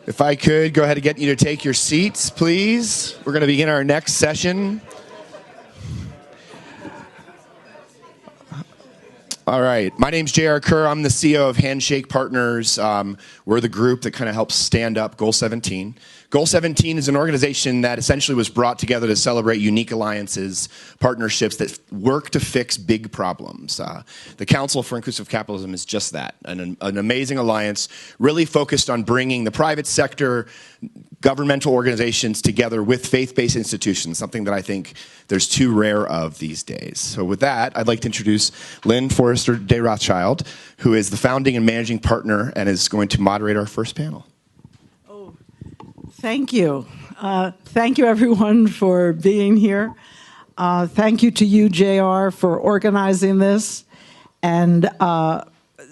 If I could go ahead and get you to take your seats, please. We're going to begin our next session. All right. My name's J.R. Kerr. I'm the CEO of Handshake Partners. We're the group that kind of helps stand up Goal 17. Goal 17 is an organization that essentially was brought together to celebrate unique alliances, partnerships that work to fix big problems. The Council for Inclusive Capitalism is just that, an amazing alliance really focused on bringing the private sector, governmental organizations together with faith-based institutions, something that I think there's too rare of these days. So with that, I'd like to introduce Lynn Forrester de Rothschild, who is the founding and managing partner and is going to moderate our first panel. Oh, thank you. Thank you, everyone, for being here. Thank you to you, JR, for organizing this. And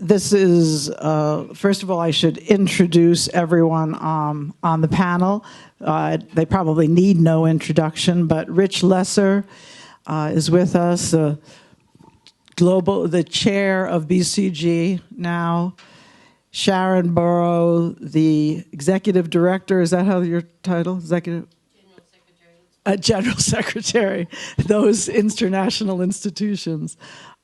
this is, first of all, I should introduce everyone on the panel. They probably need no introduction, but Rich Lesser is with us, the chair of BCG now. Sharon Burrow, the executive director, is that how your title? Executive? General Secretary, those international institutions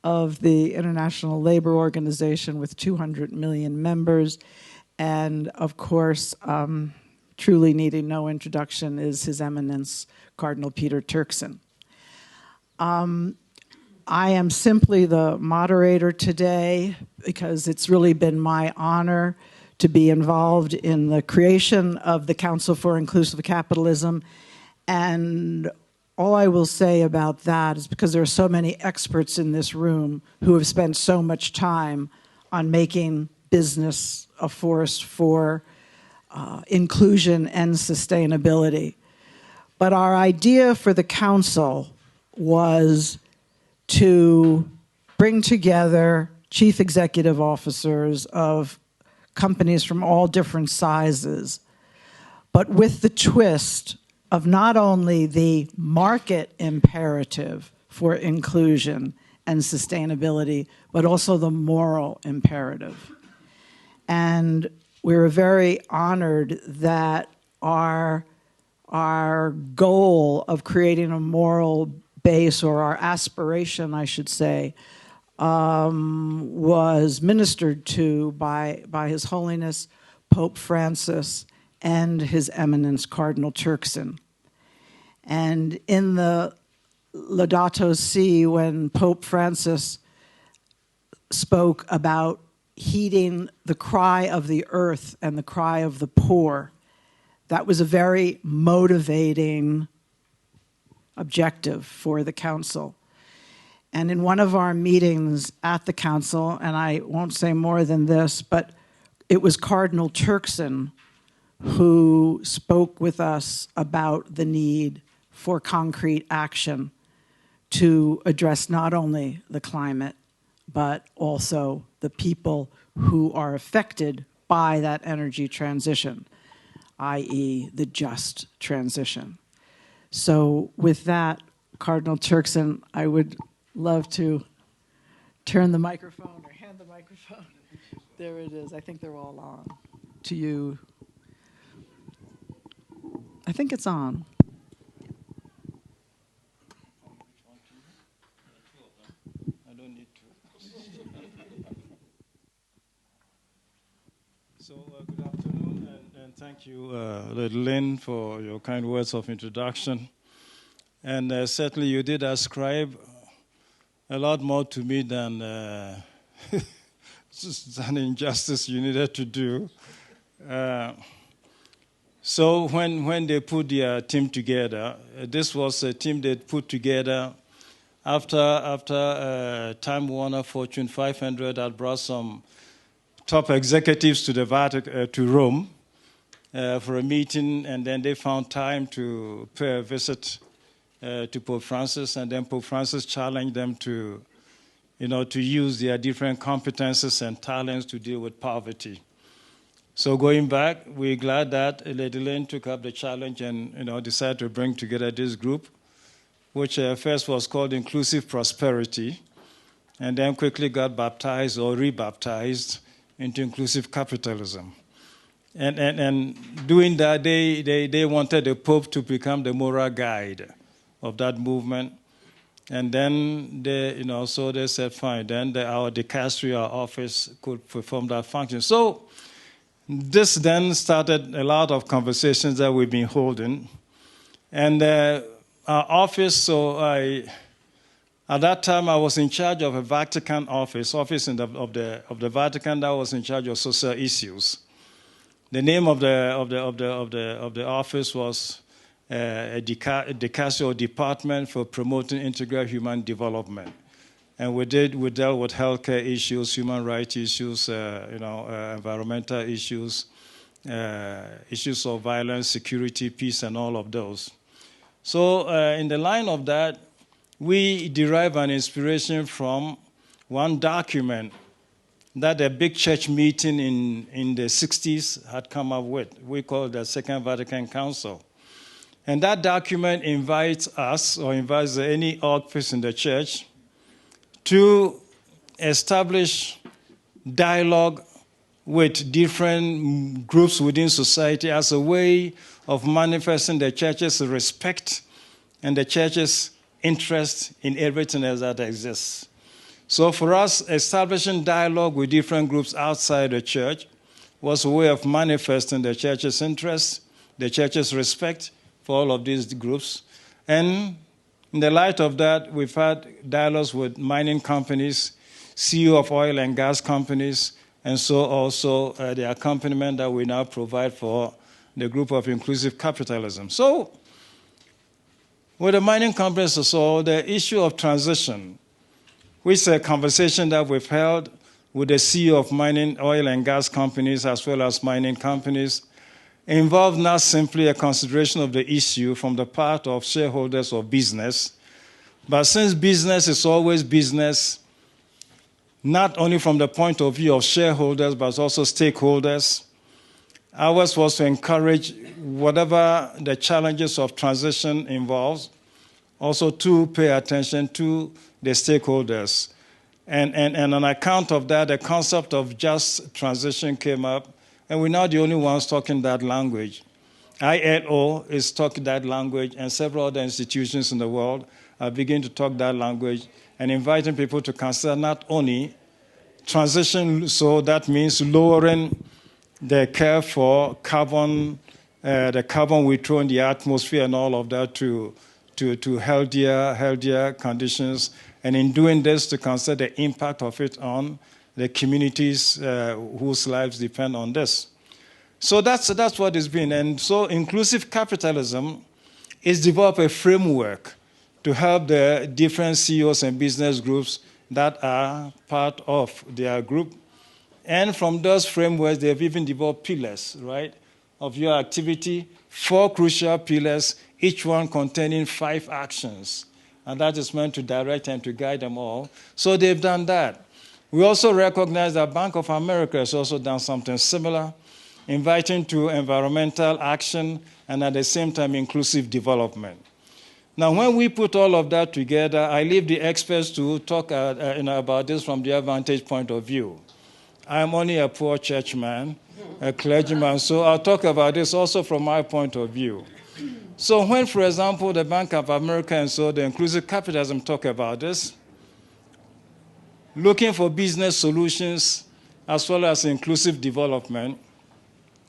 of the International Labor Organization with 200 million members. And of course, truly needing no introduction is His Eminence, Cardinal Peter Turkson. I am simply the moderator today because it's really been my honor to be involved in the creation of the Council for Inclusive Capitalism. And all I will say about that is because there are so many experts in this room who have spent so much time on making business a force for inclusion and sustainability. But our idea for the council was to bring together chief executive officers of companies from all different sizes, but with the twist of not only the market imperative for inclusion and sustainability, but also the moral imperative. And we're very honored that our goal of creating a moral base, or our aspiration, I should say, was ministered to by His Holiness Pope Francis and His Eminence Cardinal Turkson. And in the Laudato Si, when Pope Francis spoke about heeding the cry of the earth and the cry of the poor, that was a very motivating objective for the council. And in one of our meetings at the council, and I won't say more than this, but it was Cardinal Turkson who spoke with us about the need for concrete action to address not only the climate, but also the people who are affected by that energy transition, i.e. the just transition. So with that, Cardinal Turkson, I would love to turn the microphone, or hand the microphone. There it is. I think they're all on. To you. I think it's on. I don't need to. So good afternoon, and thank you, Lynn, for your kind words of introduction. And certainly you did ascribe a lot more to me than just an injustice you needed to do. So when they put their team together, this was a team they put together after Time Warner Fortune 500 had brought some top executives to the Vatican, to Rome, for a meeting, and then they found time to pay a visit to Pope Francis, and then Pope Francis challenged them to use their different competences and talents to deal with poverty. So going back, we're glad that Lady Lynn took up the challenge and decided to bring together this group, which first was called Inclusive Prosperity, and then quickly got baptized or rebaptized into Inclusive Capitalism. And doing that, they wanted the Pope to become the moral guide of that movement. And then so they said, fine, then our dicastery, our office, could perform that function. So this then started a lot of conversations that we've been holding. And our office, at that time I was in charge of a Vatican office of the Vatican that was in charge of social issues. The name of the office was a dicastery or department for promoting integral human development, and we dealt with healthcare issues, human rights issues, environmental issues, issues of violence, security, peace, and all of those. So in the line of that, we derive an inspiration from one document that a big church meeting in the 60s had come up with. We call it the Second Vatican Council. And that document invites us, or invites any office in the church, to establish dialogue with different groups within society as a way of manifesting the church's respect and the church's interest in everything else that exists. So for us, establishing dialogue with different groups outside the church was a way of manifesting the church's interest, the church's respect for all of these groups. And in the light of that, we've had dialogues with mining companies, CEO of oil and gas companies, and so also the accompaniment that we now provide for the group of Inclusive Capitalism. So with the mining companies also, the issue of transition, which is a conversation that we've held with the CEO of mining, oil and gas companies, as well as mining companies, involved not simply a consideration of the issue from the part of shareholders or business, but since business is always business, not only from the point of view of shareholders, but also stakeholders, ours was to encourage whatever the challenges of transition involves, also to pay attention to the stakeholders. And on account of that, the concept of just transition came up, and we're not the only ones talking that language. ILO is talking that language, and several other institutions in the world are beginning to talk that language and inviting people to consider not only transition, so that means lowering the care for carbon, the carbon we throw in the atmosphere and all of that to healthier conditions, and in doing this to consider the impact of it on the communities whose lives depend on this. So that's what it's been. And so inclusive capitalism is develop a framework to help the different CEOs and business groups that are part of their group. And from those frameworks, they've even developed pillars, right, of your activity, 4 crucial pillars, each one containing 5 actions. And that is meant to direct and to guide them all. So they've done that. We also recognize that Bank of America has also done something similar, inviting to environmental action and at the same time inclusive development. Now, when we put all of that together, I leave the experts to talk about this from their vantage point of view. I'm only a poor churchman, a clergyman, so I'll talk about this also from my point of view. So when, for example, the Bank of America and so the Inclusive Capitalism talk about this, looking for business solutions as well as inclusive development,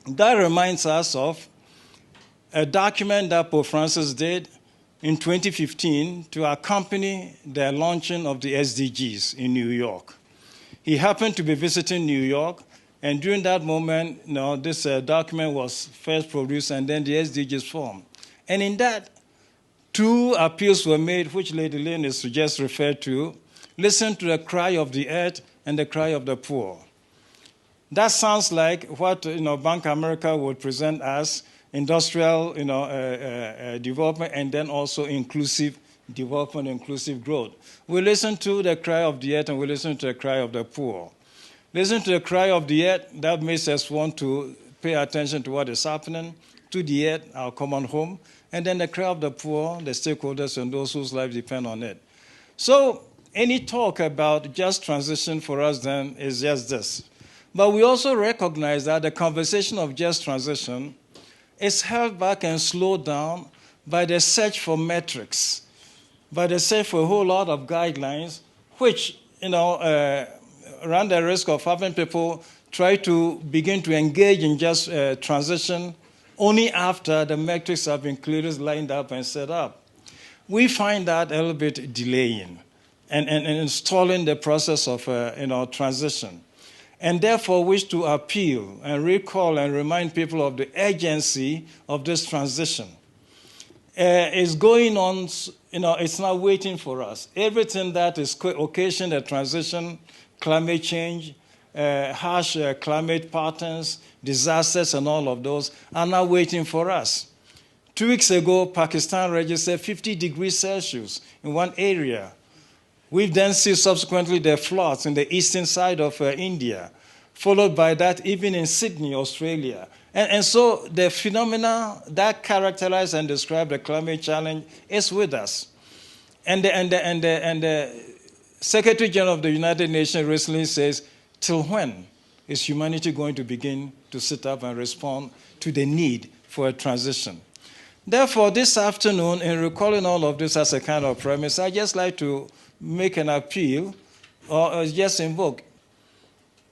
that reminds us of a document that Pope Francis did in 2015 to accompany the launching of the SDGs in New York. He happened to be visiting New York, and during that moment, this document was first produced, and then the SDGs formed. And in that, 2 appeals were made, which Lady Lynn is just referred to. Listen to the cry of the earth and the cry of the poor. That sounds like what Bank of America would present as industrial development, and then also inclusive development, inclusive growth. We listen to the cry of the earth and we listen to the cry of the poor. Listen to the cry of the earth, that makes us want to pay attention to what is happening to the earth, our common home, and then the cry of the poor, the stakeholders, and those whose lives depend on it. So any talk about just transition for us then is just this. But we also recognize that the conversation of just transition is held back and slowed down by the search for metrics, by the search for a whole lot of guidelines, which, run the risk of having people try to begin to engage in just transition only after the metrics have been clearly lined up and set up. We find that a little bit delaying and installing the process of transition, and therefore wish to appeal and recall and remind people of the urgency of this transition. It's going on, it's not waiting for us. Everything that is occasioned a transition, climate change, harsh climate patterns, disasters, and all of those are now waiting for us. 2 weeks ago, Pakistan registered 50 degrees Celsius in one area. We've then seen subsequently the floods in the eastern side of India, followed by that even in Sydney, Australia. And so the phenomena that characterize and describe the climate challenge is with us. And the Secretary General of the United Nations recently says, till when is humanity going to begin to sit up and respond to the need for a transition? Therefore, this afternoon, in recalling all of this as a kind of premise, I'd just like to make an appeal or just invoke.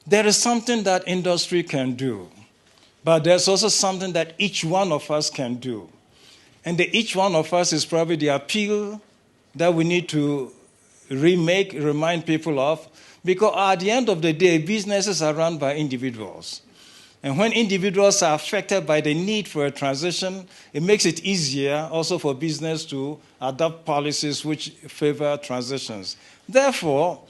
There is something that industry can do, but there's also something that each one of us can do. And the each one of us is probably the appeal that we need to remind people of, because at the end of the day, businesses are run by individuals. And when individuals are affected by the need for a transition, it makes it easier also for business to adopt policies which favor transitions. Therefore,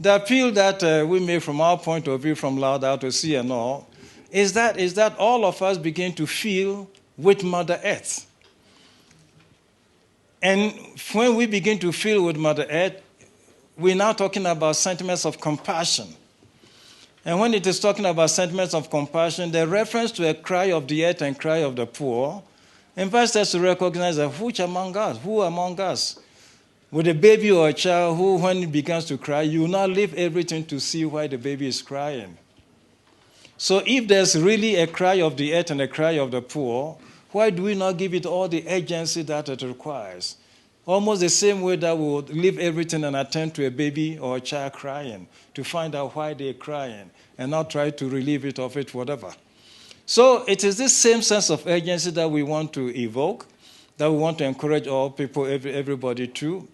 the appeal that we make from our point of view, from Lauda to CNO, is that all of us begin to feel with Mother Earth. And when we begin to feel with Mother Earth, we're now talking about sentiments of compassion. And when it is talking about sentiments of compassion, the reference to a cry of the earth and cry of the poor invites us to recognize that who among us, with a baby or a child who, when it begins to cry, you will not leave everything to see why the baby is crying. So if there's really a cry of the earth and a cry of the poor, why do we not give it all the urgency that it requires? Almost the same way that we would leave everything and attend to a baby or a child crying to find out why they're crying and not try to relieve it of it, whatever. So it is this same sense of urgency that we want to evoke, that we want to encourage all people, everybody to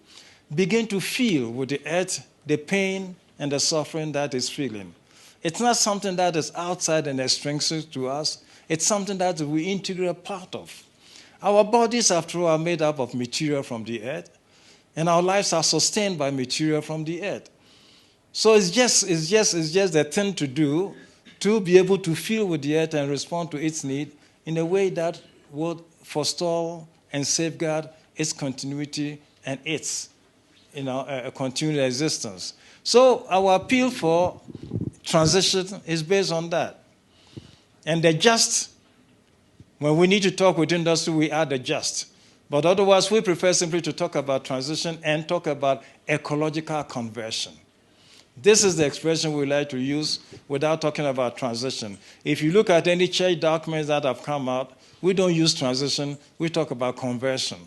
begin to feel with the earth the pain and the suffering that is feeling. It's not something that is outside and extrinsic to us. It's something that we're integral part of. Our bodies, after all, are made up of material from the earth, and our lives are sustained by material from the earth. So it's just the thing to do to be able to feel with the earth and respond to its need in a way that would forestall and safeguard its continuity and its continued existence. So our appeal for transition is based on that. And the just, when we need to talk with industry, we add the just. But otherwise, we prefer simply to talk about transition and talk about ecological conversion. This is the expression we like to use without talking about transition. If you look at any church documents that have come out, we don't use transition, we talk about conversion.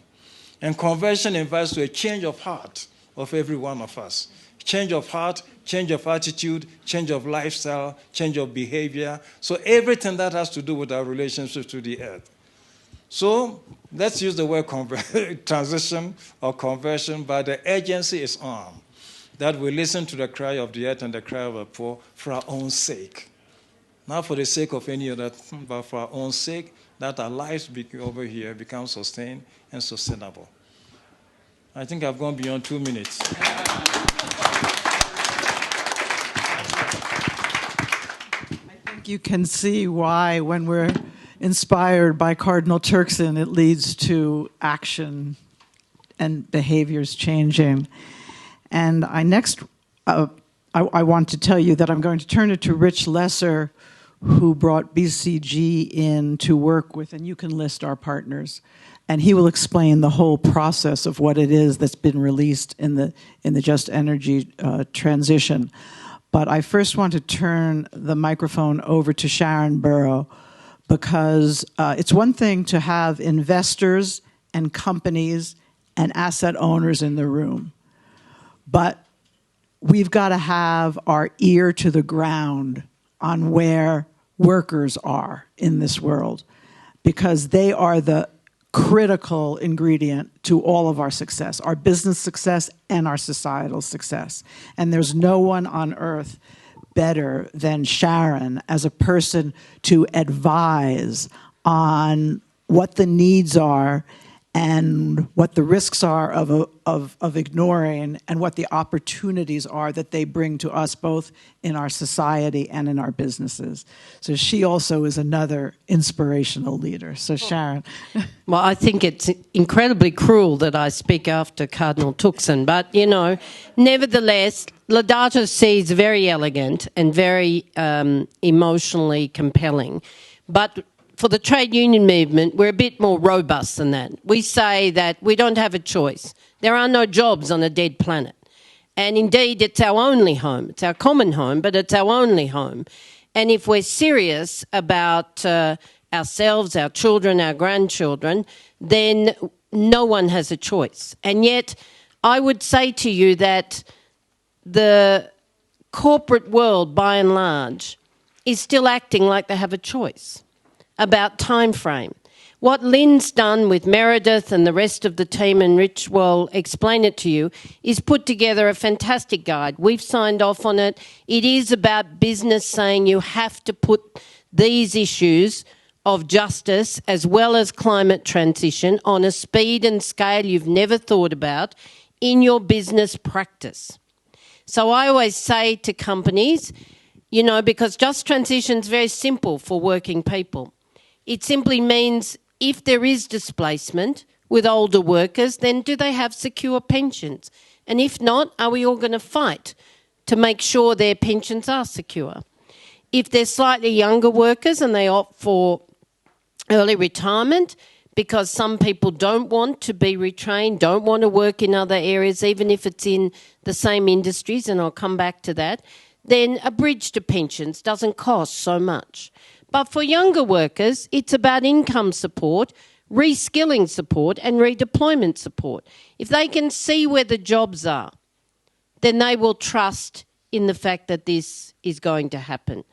And conversion invites to a change of heart of every one of us. Change of heart, change of attitude, change of lifestyle, change of behavior. So everything that has to do with our relationship to the earth. So let's use the word transition or conversion, but the urgency is on, that we listen to the cry of the earth and the cry of the poor for our own sake. Not for the sake of any other thing, but for our own sake, that our lives over here become sustained and sustainable. I think I've gone beyond 2 minutes. You can see why, when we're inspired by Cardinal Turkson, it leads to action and behaviors changing. And I want to tell you that I'm going to turn it to Rich Lesser, who brought BCG in to work with, and you can list our partners, and he will explain the whole process of what it is that's been released in the Just Energy transition. But I first want to turn the microphone over to Sharon Burrow, because it's one thing to have investors and companies and asset owners in the room, but we've got to have our ear to the ground on where workers are in this world, because they are the critical ingredient to all of our success, our business success and our societal success. And there's no one on earth better than Sharon as a person to advise on what the needs are and what the risks are of ignoring, and what the opportunities are that they bring to us both in our society and in our businesses. So she also is another inspirational leader. So Sharon. Well, I think it's incredibly cruel that I speak after Cardinal Tuxen, but, you know, nevertheless, Laudato Si is very elegant and very emotionally compelling. But for the trade union movement, we're a bit more robust than that. We say that we don't have a choice. There are no jobs on a dead planet. And indeed, it's our only home. It's our common home, but it's our only home. And if we're serious about ourselves, our children, our grandchildren, then no one has a choice. And yet, I would say to you that the corporate world, by and large, is still acting like they have a choice about time frame. What Lynn's done with Meredith and the rest of the team, and Rich will explain it to you, is put together a fantastic guide. We've signed off on it. It is about business saying you have to put these issues of justice as well as climate transition on a speed and scale you've never thought about in your business practice. So I always say to companies, you know, because just transition is very simple for working people. It simply means if there is displacement with older workers, then do they have secure pensions? And if not, are we all going to fight to make sure their pensions are secure? If they're slightly younger workers and they opt for early retirement because some people don't want to be retrained, don't want to work in other areas, even if it's in the same industries, and I'll come back to that, then a bridge to pensions doesn't cost so much. But for younger workers, it's about income support, reskilling support and redeployment support. If they can see where the jobs are, then they will trust in the fact that this is going to happen.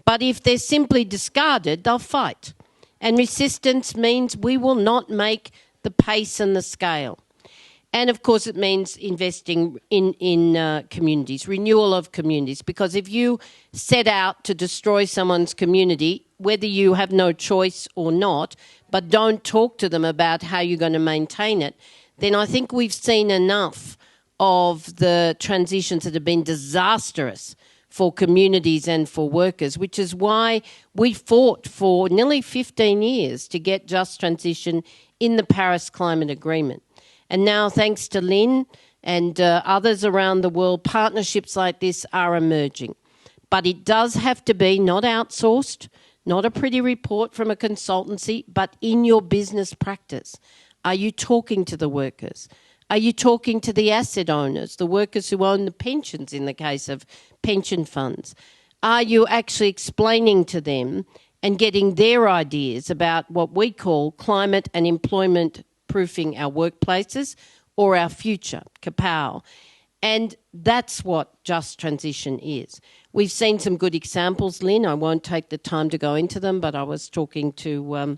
But if they're simply discarded, they'll fight. And resistance means we will not make the pace and the scale. And, of course, it means investing in communities, renewal of communities, because if you set out to destroy someone's community, whether you have no choice or not, but don't talk to them about how you're going to maintain it, then I think we've seen enough of the transitions that have been disastrous for communities and for workers, which is why we fought for nearly 15 years to get just transition in the Paris Climate Agreement. And now, thanks to Lynn and others around the world, partnerships like this are emerging. But it does have to be not outsourced, not a pretty report from a consultancy, but in your business practice. Are you talking to the workers? Are you talking to the asset owners, the workers who own the pensions in the case of pension funds? Are you actually explaining to them and getting their ideas about what we call climate and employment proofing our workplaces or our future, kapow? And that's what just transition is. We've seen some good examples, Lynn. I won't take the time to go into them, but I was talking to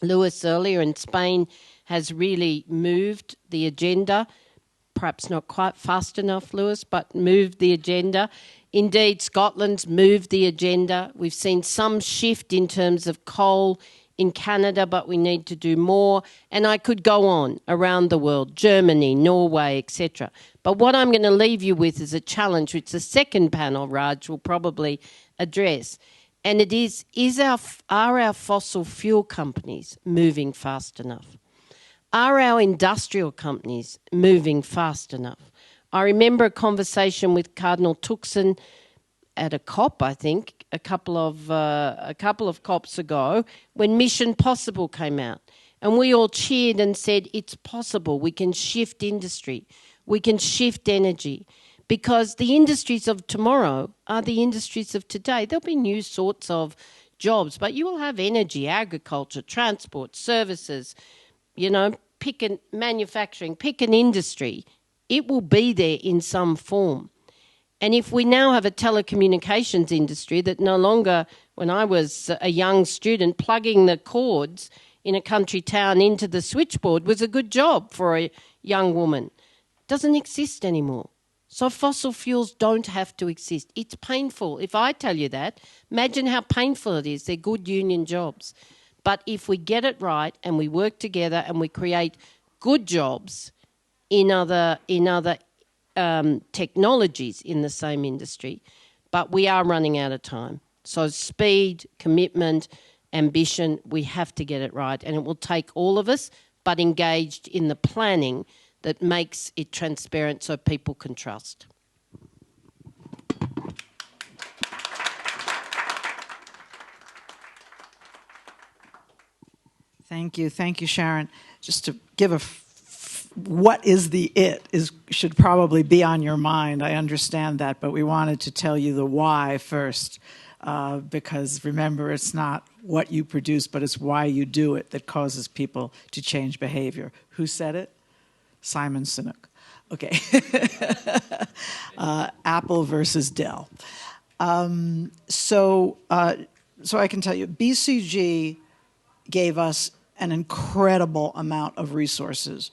Lewis earlier, and Spain has really moved the agenda, perhaps not quite fast enough, Lewis, but moved the agenda. Indeed, Scotland's moved the agenda. We've seen some shift in terms of coal in Canada, but we need to do more. And I could go on around the world, Germany, Norway, etc. But what I'm going to leave you with is a challenge, which the second panel, Raj, will probably address. And it is are our fossil fuel companies moving fast enough? Are our industrial companies moving fast enough? I remember a conversation with Cardinal Tuxen at a COP, I think, a couple of COPs ago, when Mission Possible came out. And we all cheered and said, it's possible. We can shift industry. We can shift energy. because the industries of tomorrow are the industries of today. There'll be new sorts of jobs, but you will have energy, agriculture, transport, services, manufacturing, pick an industry. It will be there in some form. And if we now have a telecommunications industry that no longer, when I was a young student, plugging the cords in a country town into the switchboard was a good job for a young woman, doesn't exist anymore. So fossil fuels don't have to exist. It's painful. If I tell you that, imagine how painful it is. They're good union jobs. But if we get it right and we work together and we create good jobs in other technologies in the same industry, but we are running out of time. So speed, commitment, ambition, we have to get it right. And it will take all of us, but engaged in the planning that makes it transparent so people can trust. Thank you, Sharon. Just to give what is the it should probably be on your mind. I understand that, but we wanted to tell you the why first, because remember, it's not what you produce, but it's why you do it that causes people to change behavior. Who said it? Simon Sinek. Okay. Apple versus Dell. So I can tell you, BCG gave us an incredible amount of resources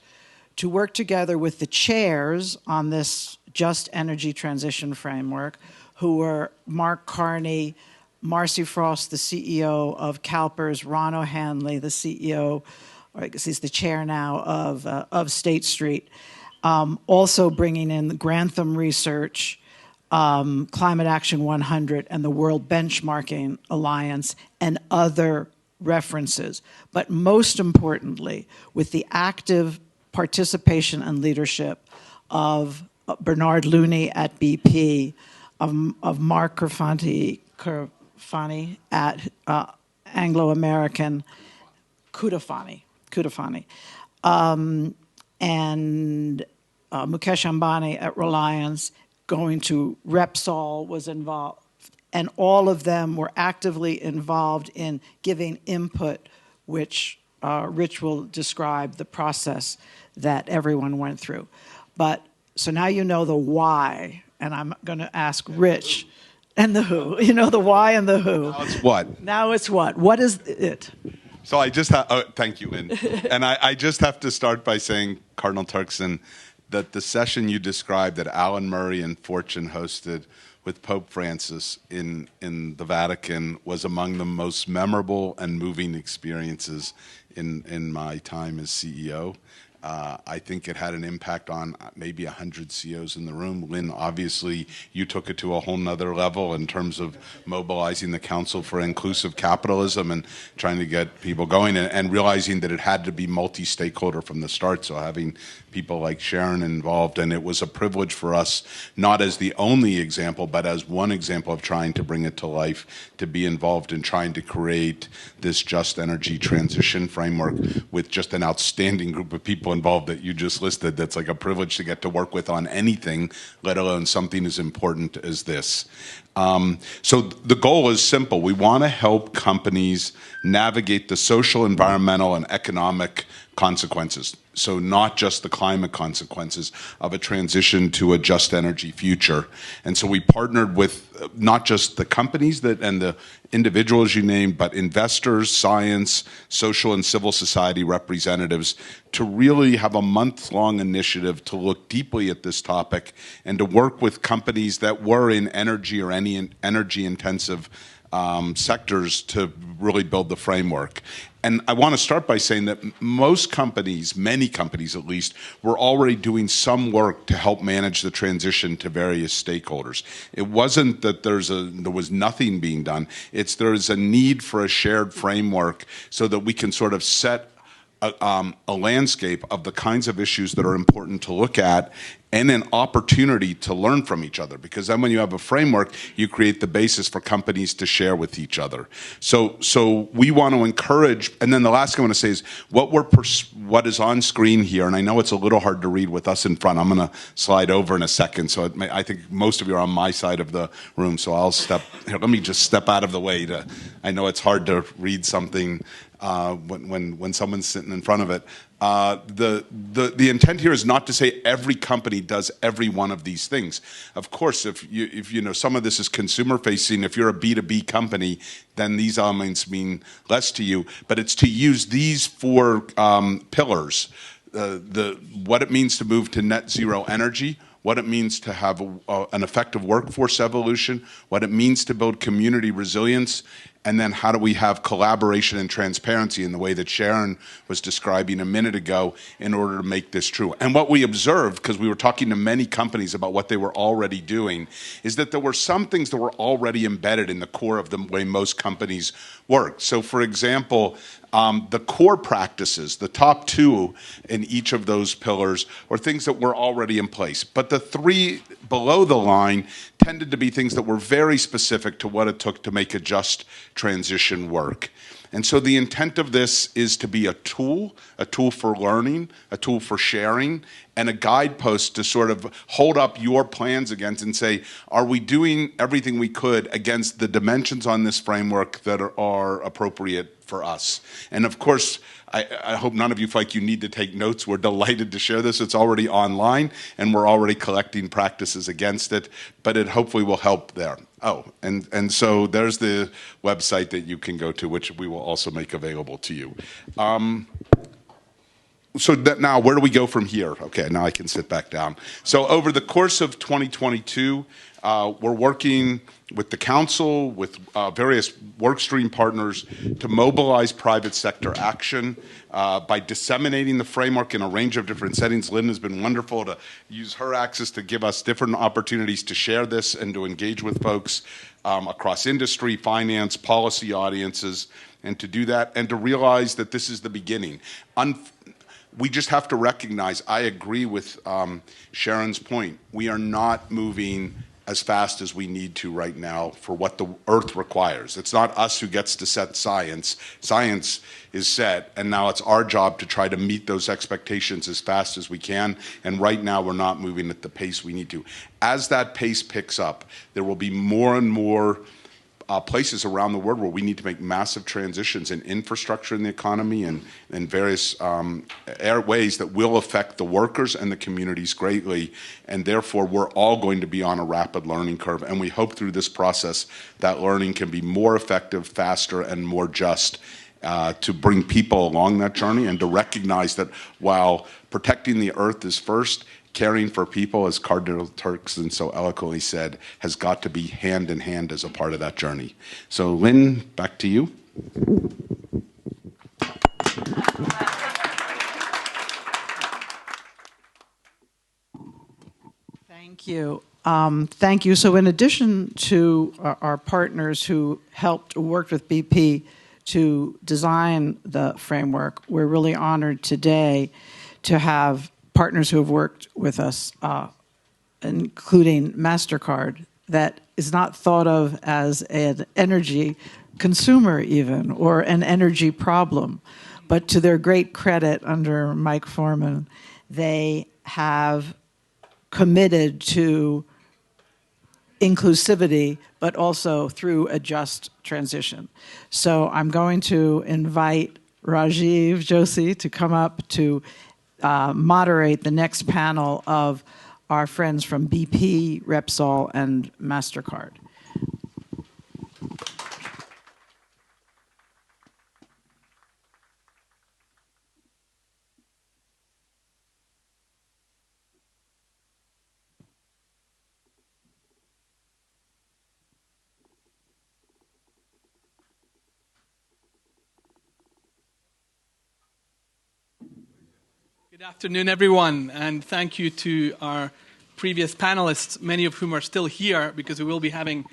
to work together with the chairs on this Just Energy Transition Framework, who were Mark Carney, Marcy Frost, the CEO of CalPERS, Ron O'Hanley, the CEO, or I guess he's the chair now of State Street, also bringing in the Grantham Research, Climate Action 100, and the World Benchmarking Alliance, and other references. But most importantly, with the active participation and leadership of Bernard Looney at BP, of Mark Kerfani at Anglo-American, Kudafani, and Mukesh Ambani at Reliance, going to Repsol was involved. And all of them were actively involved in giving input, which Rich will describe the process that everyone went through. But so now you know the why, and I'm going to ask Rich and the who. You know the why and the who. Now it's what? Now it's what? What is it? So I just thank you, Lynn. And I just have to start by saying, Cardinal Turkson, that the session you described that Alan Murray and Fortune hosted with Pope Francis in the Vatican was among the most memorable and moving experiences in my time as CEO. I think it had an impact on maybe 100 CEOs in the room. Lynn, obviously, you took it to a whole nother level in terms of mobilizing the Council for Inclusive Capitalism and trying to get people going and realizing that it had to be multi-stakeholder from the start, so having people like Sharon involved. And it was a privilege for us, not as the only example, but as one example of trying to bring it to life, to be involved in trying to create this just energy transition framework with just an outstanding group of people involved that you just listed. That's like a privilege to get to work with on anything, let alone something as important as this. So the goal is simple. We want to help companies navigate the social, environmental, and economic consequences. So not just the climate consequences of a transition to a just energy future. And so we partnered with not just the companies and the individuals you named, but investors, science, social and civil society representatives to really have a month-long initiative to look deeply at this topic and to work with companies that were in energy or any energy-intensive sectors to really build the framework. And I want to start by saying that most companies, many companies at least, were already doing some work to help manage the transition to various stakeholders. It wasn't that there was nothing being done. It's there's a need for a shared framework so that we can sort of set a landscape of the kinds of issues that are important to look at, and an opportunity to learn from each other. Because then when you have a framework, you create the basis for companies to share with each other. So we want to encourage, and then the last thing I want to say is what is on screen here, and I know it's a little hard to read with us in front. I'm going to slide over in a second. So I think most of you are on my side of the room, so I'll let me just step out of the way. I know it's hard to read something when someone's sitting in front of it. The intent here is not to say every company does every one of these things. Of course, if you know some of this is consumer facing, if you're a B2B company, then these elements mean less to you. But it's to use these four pillars: what it means to move to net zero energy, what it means to have an effective workforce evolution, what it means to build community resilience, and then how do we have collaboration and transparency in the way that Sharon was describing a minute ago in order to make this true. And what we observed, because we were talking to many companies about what they were already doing, is that there were some things that were already embedded in the core of the way most companies work. So for example, the core practices, the top two in each of those pillars, were things that were already in place. But the three below the line tended to be things that were very specific to what it took to make a just transition work. And so the intent of this is to be a tool for learning, a tool for sharing, and a guidepost to sort of hold up your plans against and say, are we doing everything we could against the dimensions on this framework that are appropriate for us? And of course, I hope none of you feel like you need to take notes. We're delighted to share this. It's already online, and we're already collecting practices against it, but it hopefully will help there. Oh, and so there's the website that you can go to, which we will also make available to you. So now, where do we go from here? Okay, now I can sit back down. So over the course of 2022, we're working with the council, with various workstream partners to mobilize private sector action by disseminating the framework in a range of different settings. Lynn has been wonderful to use her access to give us different opportunities to share this and to engage with folks across industry, finance, policy audiences, and to do that and to realize that this is the beginning. We just have to recognize, I agree with Sharon's point, we are not moving as fast as we need to right now for what the Earth requires. It's not us who gets to set science. Science is set, and now it's our job to try to meet those expectations as fast as we can, and right now we're not moving at the pace we need to. As that pace picks up, there will be more and more places around the world where we need to make massive transitions in infrastructure in the economy and in various ways that will affect the workers and the communities greatly. And therefore, we're all going to be on a rapid learning curve. And we hope through this process that learning can be more effective, faster, and more just to bring people along that journey and to recognize that while protecting the earth is first, caring for people, as Cardinal Turkson so eloquently said, has got to be hand in hand as a part of that journey. So Lynn, back to you. Thank you. Thank you. So in addition to our partners who worked with BP to design the framework, we're really honored today to have partners who have worked with us, including MasterCard, that is not thought of as an energy consumer even, or an energy problem. But to their great credit, under Mike Foreman, they have committed to inclusivity, but also through a just transition. So I'm going to invite Rajiv Joshi to come up to moderate the next panel of our friends from BP, Repsol, and MasterCard. Good afternoon, everyone, and thank you to our previous panelists, many of whom are still here because we will be having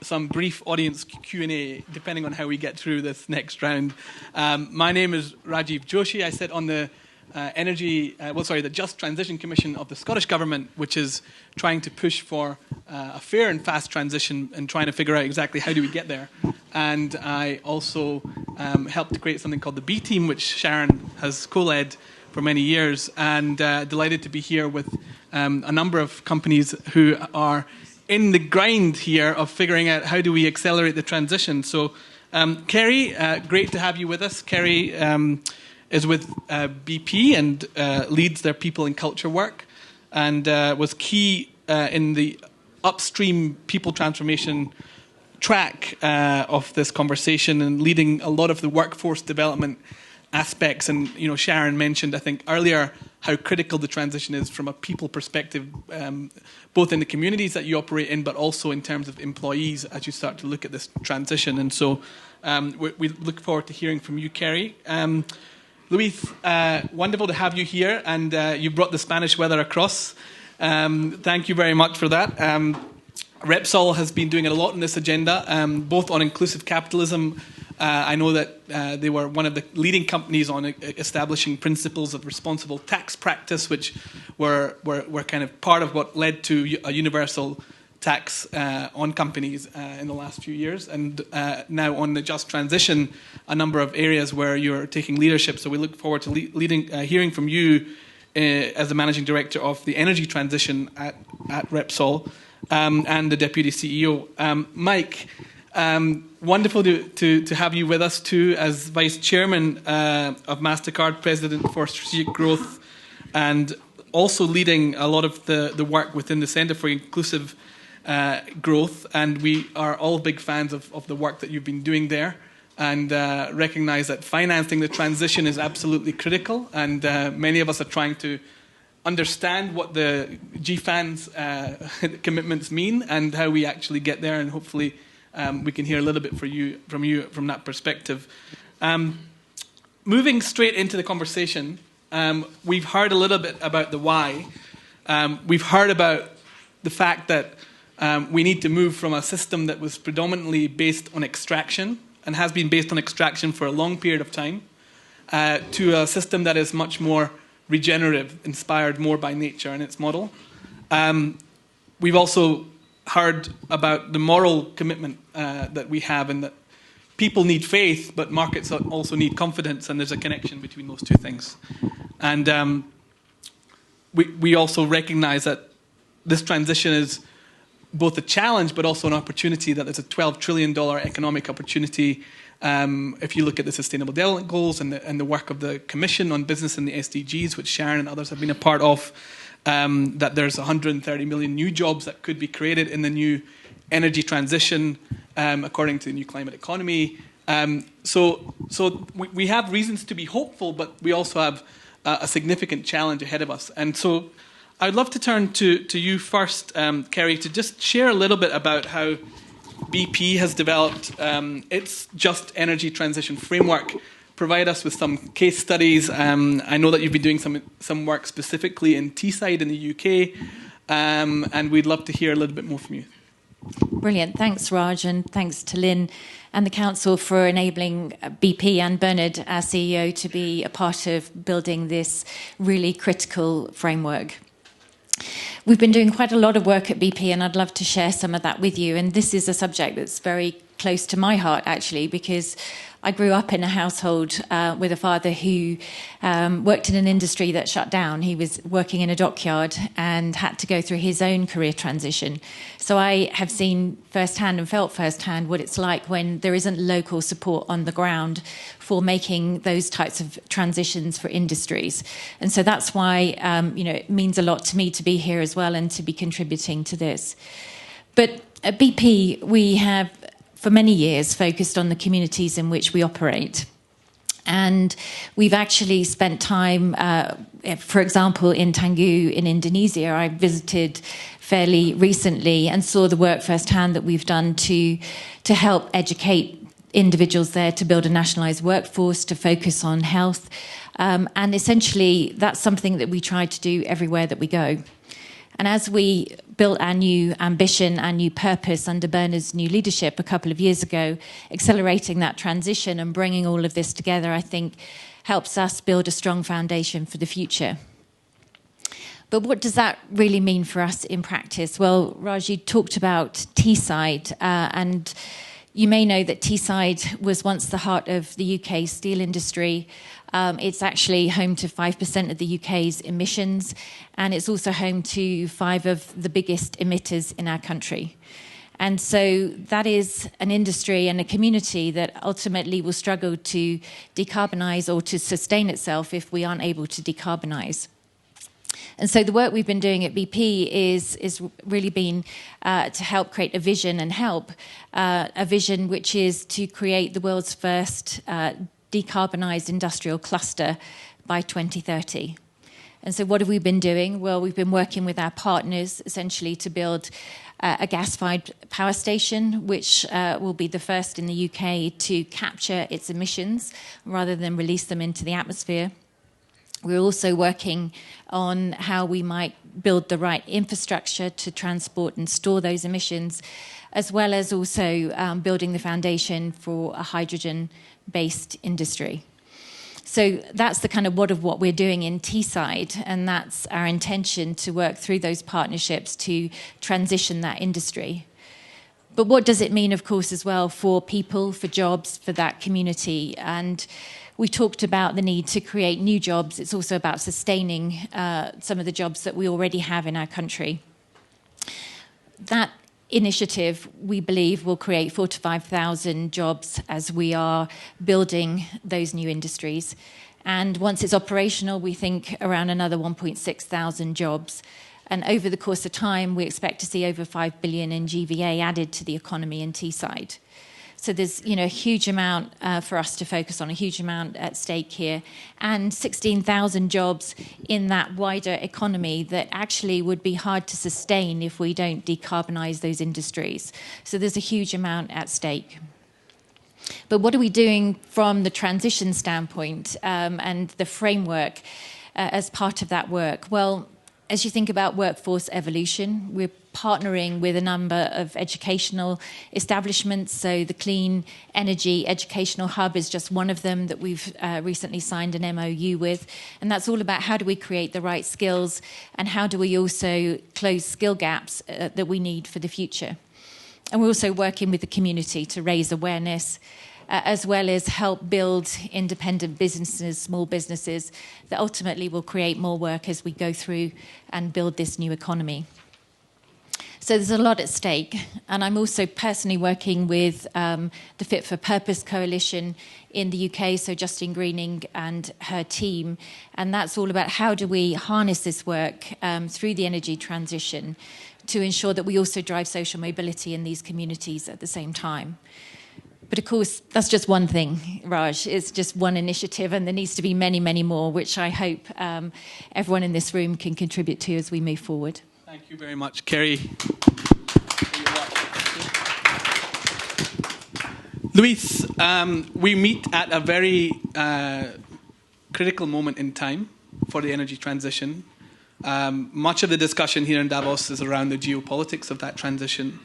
some brief audience Q&A, depending on how we get through this next round. My name is Rajiv Joshi. I sit on the the Just Transition Commission of the Scottish Government, which is trying to push for a fair and fast transition and trying to figure out exactly how do we get there. And I also helped to create something called the B Team, which Sharon has co-led for many years, and delighted to be here with a number of companies who are in the grind here of figuring out how do we accelerate the transition. So, Kerry, great to have you with us. Kerry is with BP and leads their people and culture work, and was key in the upstream people transformation track of this conversation and leading a lot of the workforce development aspects. And Sharon mentioned, I think earlier, how critical the transition is from a people perspective, both in the communities that you operate in, but also in terms of employees as you start to look at this transition. And so we look forward to hearing from you, Kerry. Luis, wonderful to have you here, and you brought the Spanish weather across. Thank you very much for that. Repsol has been doing a lot in this agenda, both on inclusive capitalism. I know that they were one of the leading companies on establishing principles of responsible tax practice, which were kind of part of what led to a universal tax on companies in the last few years. And now on the just transition, a number of areas where you're taking leadership. So we look forward to hearing from you as the managing director of the energy transition at Repsol and the deputy CEO. Mike, wonderful to have you with us too, as vice chairman of MasterCard, president for strategic growth, and also leading a lot of the work within the Centre for Inclusive Growth. And we are all big fans of the work that you've been doing there, and recognize that financing the transition is absolutely critical. And many of us are trying to understand what the GFAN's commitments mean and how we actually get there, and hopefully we can hear a little bit from you from that perspective. Moving straight into the conversation, we've heard a little bit about the why. We've heard about the fact that we need to move from a system that was predominantly based on extraction and has been based on extraction for a long period of time to a system that is much more regenerative, inspired more by nature in its model. We've also heard about the moral commitment that we have, and that people need faith, but markets also need confidence, and there's a connection between those two things. And we also recognize that this transition is both a challenge but also an opportunity, that there's a $12 trillion economic opportunity. If you look at the Sustainable Development Goals and the work of the Commission on Business and the SDGs, which Sharon and others have been a part of, that there's 130 million new jobs that could be created in the new energy transition, according to the new climate economy. So we have reasons to be hopeful, but we also have a significant challenge ahead of us. And so I'd love to turn to you first, Kerry, to just share a little bit about how BP has developed its Just Energy Transition Framework. Provide us with some case studies. I know that you've been doing some work specifically in Teesside in the UK, and we'd love to hear a little bit more from you. Brilliant. Thanks, Raj, and thanks to Lynn and the Council for enabling BP and Bernard, our CEO, to be a part of building this really critical framework. We've been doing quite a lot of work at BP, and I'd love to share some of that with you. And this is a subject that's very close to my heart, actually, because I grew up in a household with a father who worked in an industry that shut down. He was working in a dockyard and had to go through his own career transition. So I have seen firsthand and felt firsthand what it's like when there isn't local support on the ground for making those types of transitions for industries. And so that's why it means a lot to me to be here as well and to be contributing to this. But at BP, we have for many years focused on the communities in which we operate. And we've actually spent time, for example, in Tangguh in Indonesia. I visited fairly recently and saw the work firsthand that we've done to help educate individuals there, to build a nationalised workforce, to focus on health. And essentially, that's something that we try to do everywhere that we go. And as we built our new ambition, our new purpose under Bernard's new leadership a couple of years ago, accelerating that transition and bringing all of this together, I think, helps us build a strong foundation for the future. But what does that really mean for us in practice? Well, Raj, you talked about Teesside, and you may know that Teesside was once the heart of the UK steel industry. It's actually home to 5% of the UK's emissions, and it's also home to 5 of the biggest emitters in our country. And so that is an industry and a community that ultimately will struggle to decarbonise or to sustain itself if we aren't able to decarbonise. And so the work we've been doing at BP is really been to help create a vision and help a vision which is to create the world's first decarbonised industrial cluster by 2030. And so what have we been doing? Well, we've been working with our partners essentially to build a gas-fired power station, which will be the first in the UK to capture its emissions rather than release them into the atmosphere. We're also working on how we might build the right infrastructure to transport and store those emissions, as well as also building the foundation for a hydrogen-based industry. So that's the kind of what we're doing in Teesside, and that's our intention to work through those partnerships to transition that industry. But what does it mean, of course, as well for people, for jobs, for that community? And we talked about the need to create new jobs. It's also about sustaining some of the jobs that we already have in our country. That initiative, we believe, will create 4,000 to 5,000 jobs as we are building those new industries. And once it's operational, we think around another 1,600 jobs. And over the course of time, we expect to see over 5 billion in GVA added to the economy in Teesside. So there's a huge amount for us to focus on, a huge amount at stake here, and 16,000 jobs in that wider economy that actually would be hard to sustain if we don't decarbonise those industries. So there's a huge amount at stake. But what are we doing from the transition standpoint and the framework as part of that work? Well, as you think about workforce evolution, we're partnering with a number of educational establishments. So the Clean Energy Educational Hub is just one of them that we've recently signed an MOU with. And that's all about how do we create the right skills and how do we also close skill gaps that we need for the future. And we're also working with the community to raise awareness as well as help build independent businesses, small businesses that ultimately will create more work as we go through and build this new economy. So there's a lot at stake, and I'm also personally working with the Fit for Purpose Coalition in the UK, so Justine Greening and her team, and that's all about how do we harness this work through the energy transition to ensure that we also drive social mobility in these communities at the same time. But of course, that's just one thing, Raj. It's just one initiative, and there needs to be many, many more, which I hope everyone in this room can contribute to as we move forward. Thank you very much, Kerry. Luis, we meet at a very critical moment in time for the energy transition. Much of the discussion here in Davos is around the geopolitics of that transition.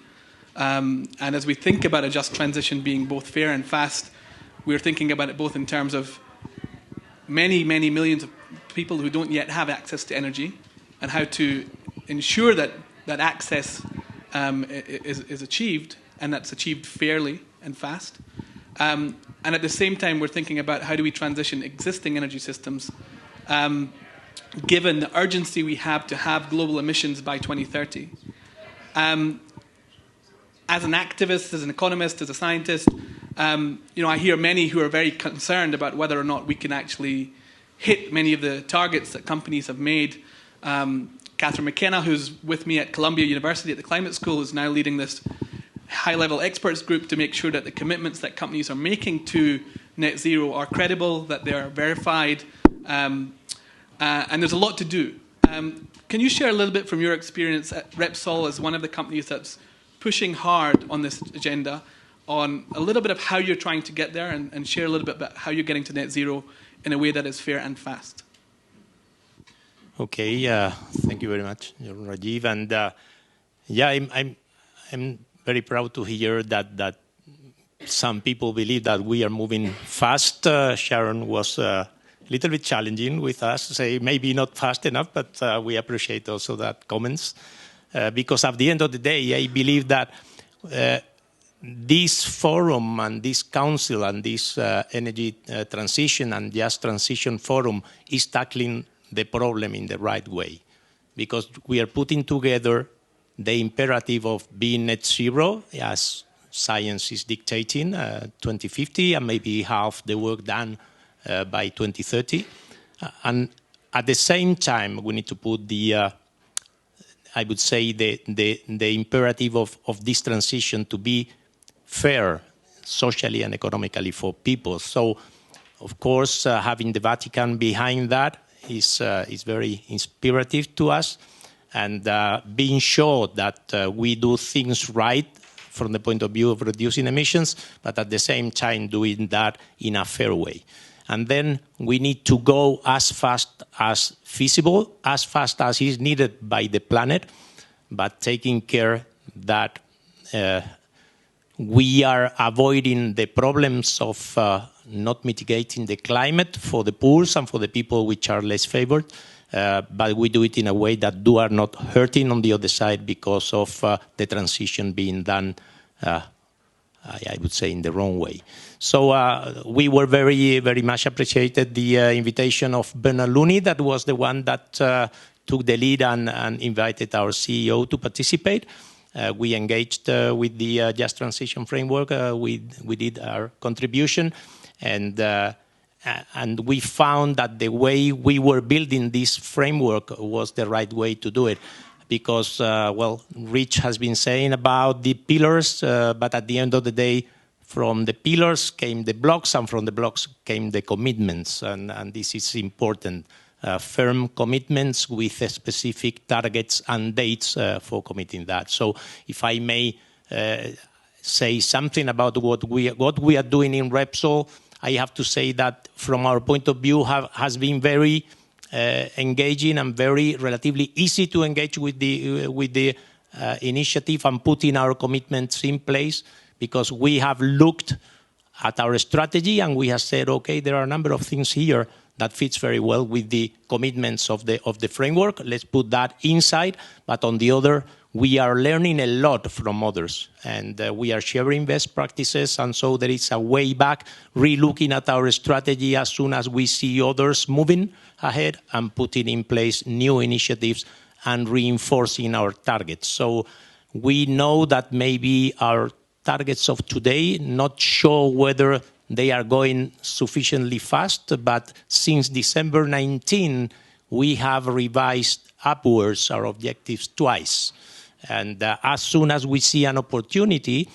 And as we think about a just transition being both fair and fast, we're thinking about it both in terms of many, many millions of people who don't yet have access to energy and how to ensure that that access is achieved, and that's achieved fairly and fast. And at the same time, we're thinking about how do we transition existing energy systems given the urgency we have to have global emissions by 2030. As an activist, as an economist, as a scientist, I hear many who are very concerned about whether or not we can actually hit many of the targets that companies have made. Catherine McKenna, who's with me at Columbia University at the Climate School, is now leading this high-level experts group to make sure that the commitments that companies are making to net zero are credible, that they are verified, and there's a lot to do. Can you share a little bit from your experience at Repsol as one of the companies that's pushing hard on this agenda, on a little bit of how you're trying to get there, and share a little bit about how you're getting to net zero in a way that is fair and fast? Okay, thank you very much, Rajiv. And yeah, I'm very proud to hear that some people believe that we are moving fast. Sharon was a little bit challenging with us, say maybe not fast enough, but we appreciate also that comments. Because at the end of the day, I believe that this forum and this council and this energy transition and just transition forum is tackling the problem in the right way. Because we are putting together the imperative of being net zero, as science is dictating, 2050, and maybe half the work done by 2030. And at the same time, we need to put the, I would say, the imperative of this transition to be fair, socially and economically for people. So, of course, having the Vatican behind that is very inspirative to us. And being sure that we do things right from the point of view of reducing emissions, but at the same time doing that in a fair way. And then we need to go as fast as feasible, as fast as is needed by the planet, but taking care that we are avoiding the problems of not mitigating the climate for the poor and for the people which are less favored. But we do it in a way that are not hurting on the other side because of the transition being done, I would say, in the wrong way. So we were very, very much appreciated the invitation of Bernard Looney. That was the one that took the lead and invited our CEO to participate. We engaged with the Just Transition Framework. We did our contribution. And we found that the way we were building this framework was the right way to do it. Because, well, Rich has been saying about the pillars, but at the end of the day, from the pillars came the blocks, and from the blocks came the commitments. And this is important. Firm commitments with specific targets and dates for committing that. So if I may say something about what we are doing in Repsol, I have to say that from our point of view has been very engaging and very relatively easy to engage with the initiative and putting our commitments in place, because we have looked at our strategy and we have said, okay, there are a number of things here that fits very well with the commitments of the framework. Let's put that inside. But on the other, we are learning a lot from others, and we are sharing best practices. And so there is a way back, re-looking at our strategy as soon as we see others moving ahead and putting in place new initiatives and reinforcing our targets. So we know that maybe our targets of today not sure whether they are going sufficiently fast, but since December 19, we have revised upwards our objectives twice. And as soon as we see an opportunity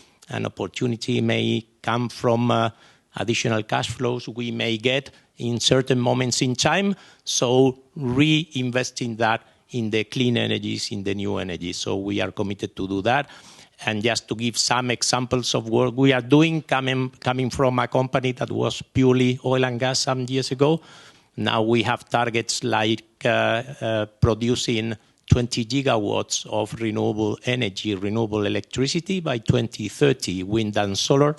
may come from additional cash flows we may get in certain moments in time, so reinvesting that in the clean energies, in the new energies. So we are committed to do that. And just to give some examples of work we are doing, coming from a company that was purely oil and gas some years ago, now we have targets like producing 20 gigawatts of renewable energy, renewable electricity by 2030, wind and solar.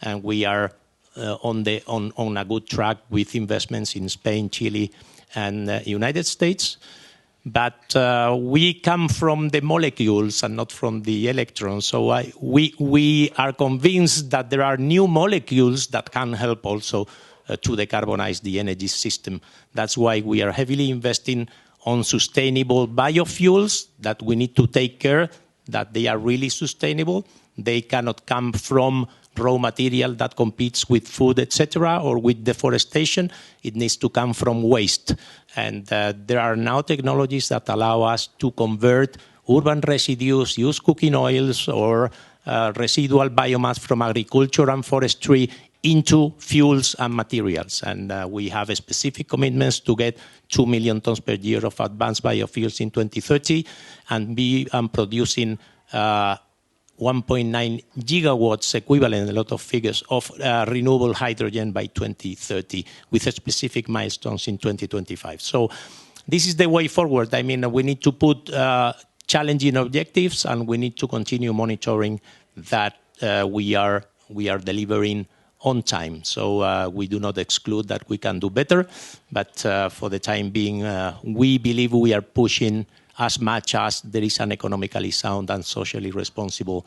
And we are on a good track with investments in Spain, Chile, and United States. But we come from the molecules and not from the electrons. So we are convinced that there are new molecules that can help also to decarbonize the energy system. That's why we are heavily investing on sustainable biofuels, that we need to take care that they are really sustainable. They cannot come from raw material that competes with food, etc., or with deforestation. It needs to come from waste. And there are now technologies that allow us to convert urban residues, use cooking oils, or residual biomass from agriculture and forestry into fuels and materials. And we have specific commitments to get 2 million tons per year of advanced biofuels in 2030 and be producing 1.9 gigawatts equivalent, a lot of figures, of renewable hydrogen by 2030 with specific milestones in 2025. So this is the way forward. I mean, we need to put challenging objectives, and we need to continue monitoring that we are delivering on time. So we do not exclude that we can do better, but for the time being, we believe we are pushing as much as there is an economically sound and socially responsible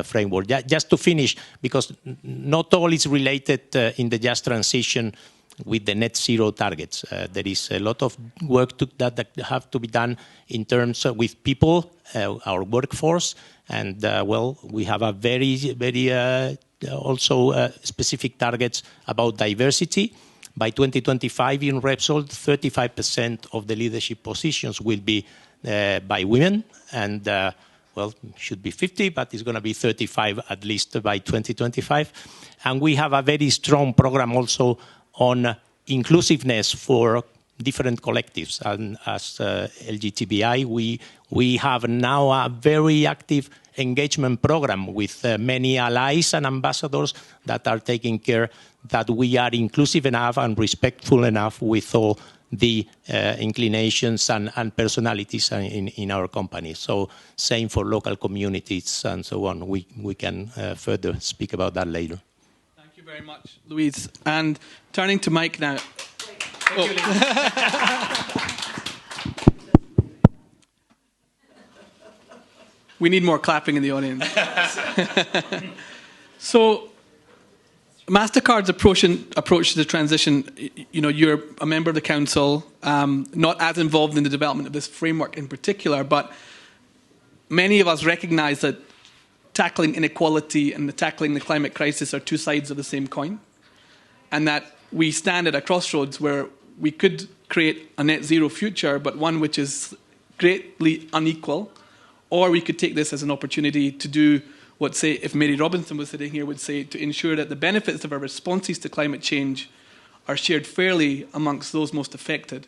framework. Just to finish, because not all is related in the just transition with the net zero targets. There is a lot of work that have to be done in terms of with people, our workforce, and well, we have a very also specific targets about diversity. By 2025 in Repsol, 35% of the leadership positions will be by women, and well, should be 50, but it's going to be 35 at least by 2025. And we have a very strong program also on inclusiveness for different collectives. And as LGTBI, we have now a very active engagement program with many allies and ambassadors that are taking care that we are inclusive enough and respectful enough with all the inclinations and personalities in our company. So same for local communities and so on. We can further speak about that later. Thank you very much, Louise. And turning to Mike now. We need more clapping in the audience. So, MasterCard's approach to the transition, you know, you're a member of the council, not as involved in the development of this framework in particular, but many of us recognize that tackling inequality and tackling the climate crisis are two sides of the same coin, and that we stand at a crossroads where we could create a net zero future, but one which is greatly unequal, or we could take this as an opportunity to do what, say, if Mary Robinson was sitting here, would say, to ensure that the benefits of our responses to climate change are shared fairly amongst those most affected.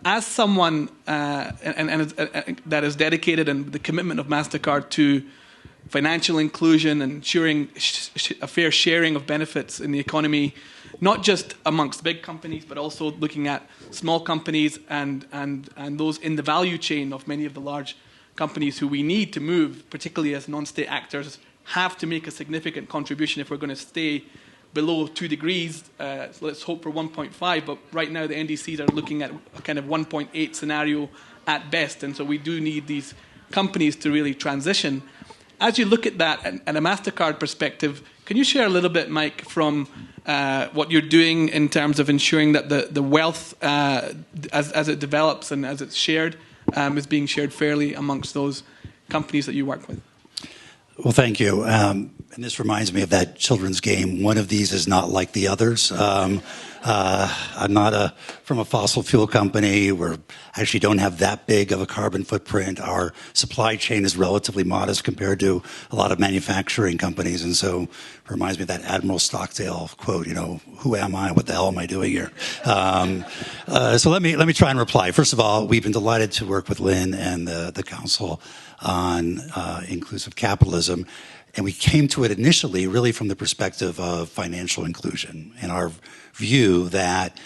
As someone that is dedicated, and the commitment of MasterCard to financial inclusion and ensuring a fair sharing of benefits in the economy, not just amongst big companies, but also looking at small companies and those in the value chain of many of the large companies who we need to move, particularly as non-state actors, have to make a significant contribution if we're going to stay below 2 degrees. So let's hope for 1.5, but right now the NDCs are looking at a kind of 1.8 scenario at best, and so we do need these companies to really transition. As you look at that and a MasterCard perspective, can you share a little bit, Mike, from what you're doing in terms of ensuring that the wealth, as it develops and as it's shared, is being shared fairly amongst those companies that you work with? Well, thank you. And this reminds me of that children's game, one of these is not like the others. I'm not from a fossil fuel company. We actually don't have that big of a carbon footprint. Our supply chain is relatively modest compared to a lot of manufacturing companies. And so it reminds me of that Admiral Stockdale quote, you know, who am I? What the hell am I doing here? So let me try and reply. First of all, we've been delighted to work with Lynn and the council on inclusive capitalism. And we came to it initially really from the perspective of financial inclusion and our view that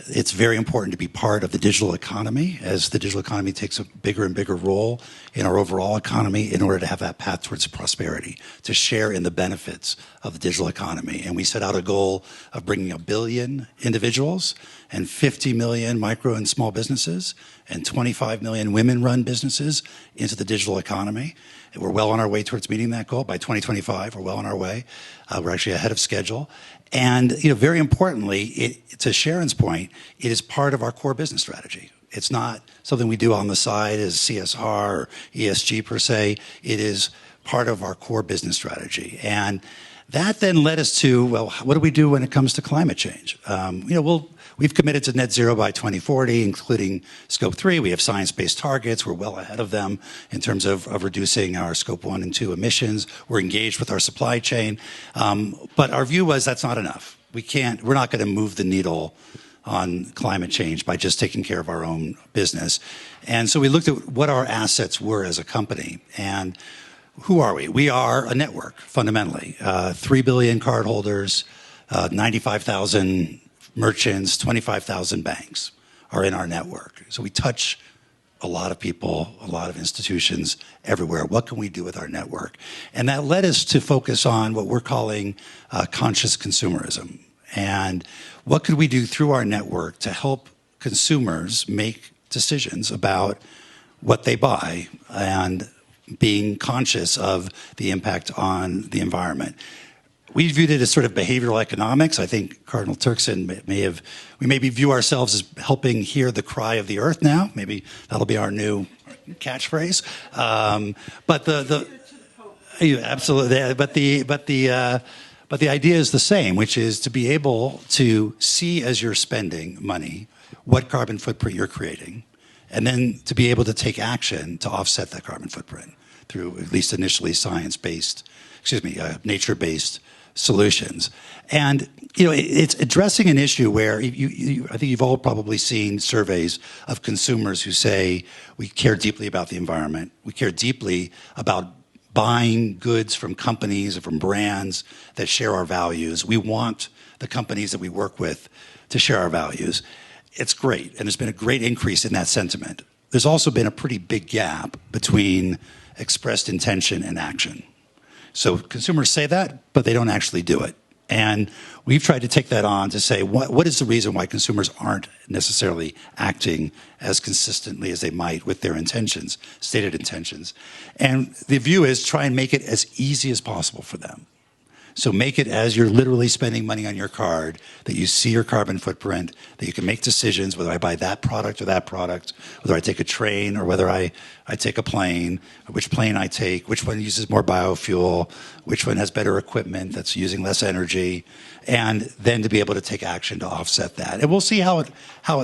it's very important to be part of the digital economy as the digital economy takes a bigger and bigger role in our overall economy in order to have that path towards prosperity, to share in the benefits of the digital economy. And we set out a goal of bringing 1 billion individuals and 50 million micro and small businesses and 25 million women-run businesses into the digital economy. And we're well on our way towards meeting that goal. By 2025, we're well on our way. We're actually ahead of schedule. And very importantly, to Sharon's point, it is part of our core business strategy. It's not something we do on the side as CSR or ESG per se. It is part of our core business strategy. And that then led us to, well, what do we do when it comes to climate change? We've committed to net zero by 2040, including Scope 3. We have science-based targets. We're well ahead of them in terms of reducing our Scope 1 and 2 emissions. We're engaged with our supply chain. But our view was that's not enough. We're not going to move the needle on climate change by just taking care of our own business. And so we looked at what our assets were as a company. And who are we? We are a network, fundamentally. 3 billion cardholders, 95,000 merchants, 25,000 banks. are in our network. So we touch a lot of people, a lot of institutions everywhere. What can we do with our network? And that led us to focus on what we're calling conscious consumerism. And what could we do through our network to help consumers make decisions about what they buy and being conscious of the impact on the environment. We viewed it as sort of behavioral economics. I think Cardinal Turkson we maybe view ourselves as helping hear the cry of the earth now. Maybe that'll be our new catchphrase. Absolutely. But the idea is the same, which is to be able to see as you're spending money what carbon footprint you're creating, and then to be able to take action to offset that carbon footprint through at least initially nature-based solutions. And it's addressing an issue where I think you've all probably seen surveys of consumers who say we care deeply about the environment, we care deeply about buying goods from companies or from brands that share our values. We want the companies that we work with to share our values. It's great, and there's been a great increase in that sentiment. There's also been a pretty big gap between expressed intention and action. So consumers say that, but they don't actually do it. And we've tried to take that on to say, what is the reason why consumers aren't necessarily acting as consistently as they might with their intentions, stated intentions? And the view is try and make it as easy as possible for them. So make it as you're literally spending money on your card, that you see your carbon footprint, that you can make decisions whether I buy that product or that product, whether I take a train or whether I take a plane, or which plane I take, which one uses more biofuel, which one has better equipment that's using less energy, and then to be able to take action to offset that. And we'll see how it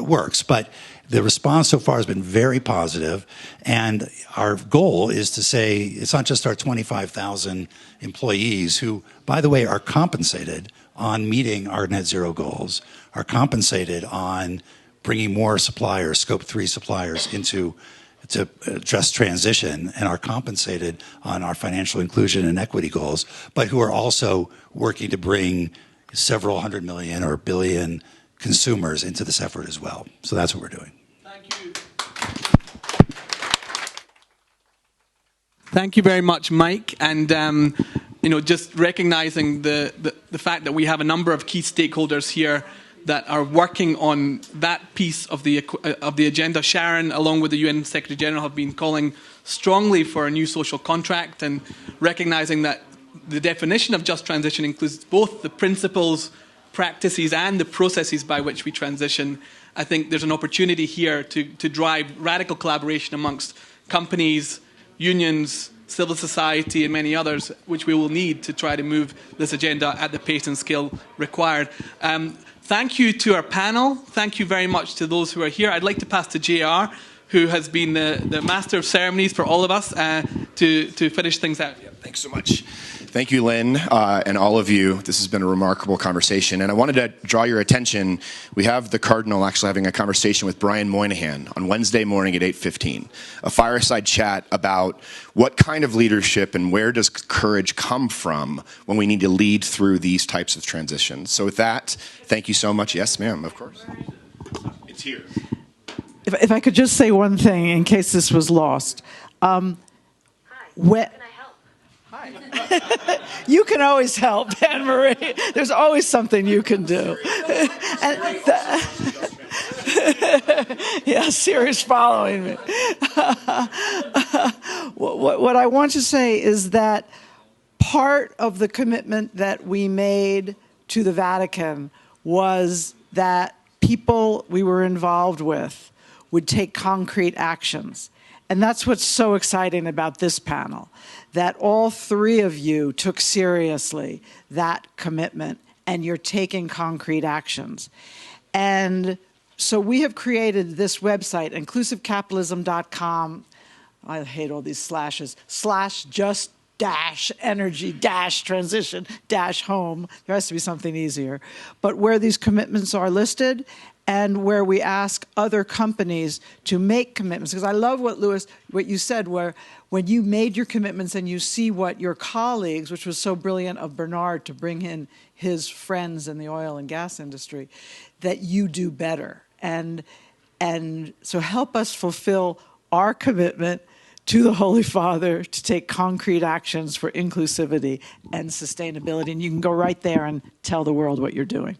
works. But the response so far has been very positive, and our goal is to say it's not just our 25,000 employees who, by the way, are compensated on meeting our net zero goals, are compensated on bringing more suppliers, scope 3 suppliers, to address transition, and are compensated on our financial inclusion and equity goals, but who are also working to bring several hundred million or billion consumers into this effort as well. So that's what we're doing. Thank you. Thank you very much, Mike. And just recognizing the fact that we have a number of key stakeholders here that are working on that piece of the agenda. Sharon, along with the UN Secretary General, have been calling strongly for a new social contract, and recognizing that the definition of just transition includes both the principles, practices, and the processes by which we transition. I think there's an opportunity here to drive radical collaboration amongst companies, unions, civil society, and many others, which we will need to try to move this agenda at the pace and scale required. Thank you to our panel. Thank you very much to those who are here. I'd like to pass to JR, who has been the master of ceremonies for all of us, to finish things out. Yeah, thanks so much. Thank you, Lynn, and all of you. This has been a remarkable conversation. And I wanted to draw your attention. We have the Cardinal actually having a conversation with Brian Moynihan on Wednesday morning at 8:15, a fireside chat about what kind of leadership and where does courage come from when we need to lead through these types of transitions. So with that, thank you so much. Yes, ma'am, of course. It's here. If I could just say one thing in case this was lost. Hi. You can always help, Anne-Marie. There's always something you can do. Yeah, Siri's following me. What I want to say is that part of the commitment that we made to the Vatican was that people we were involved with would take concrete actions. And that's what's so exciting about this panel, that all three of you took seriously that commitment and you're taking concrete actions. And so we have created this website, inclusivecapitalism.com. I hate all these slashes, /just-energy-transition-home. There has to be something easier. But where these commitments are listed, and where we ask other companies to make commitments. Because I love what you said, where when you made your commitments and you see what your colleagues, which was so brilliant of Bernard to bring in his friends in the oil and gas industry, that you do better. And And so help us fulfill our commitment to the Holy Father to take concrete actions for inclusivity and sustainability. And you can go right there and tell the world what you're doing.